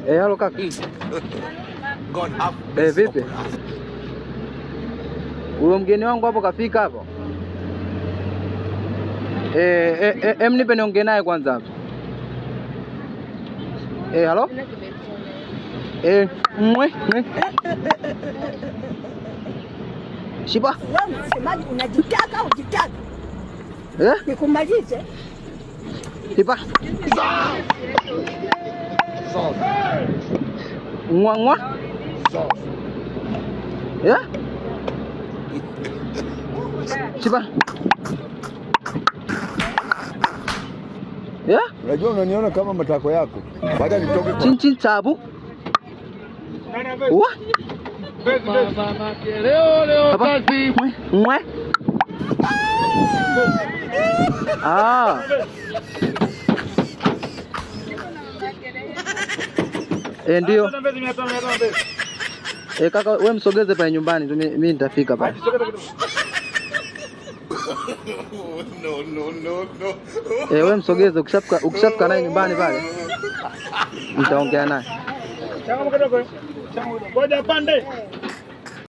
Halo kaka. Vipi? Huyo mgeni wangu hapo kafika hapo? Nipe niongee naye kwanza hapo. Halo? Shiba. Wewe unasemaje, unajitaka au ujitaka? Nikumalize. Shiba. Ngwa. Shiba. Unajua unaniona kama matako yako. Baada nitoke kwa Chin tabu. Wa? Leo kazi. Mwe. Ndio. Kaka wewe msogeze pale nyumbani tu, mimi nitafika pale. No. Wewe msogeze, ukishafika naye nyumbani pale nitaongea naye. Ngoja pande.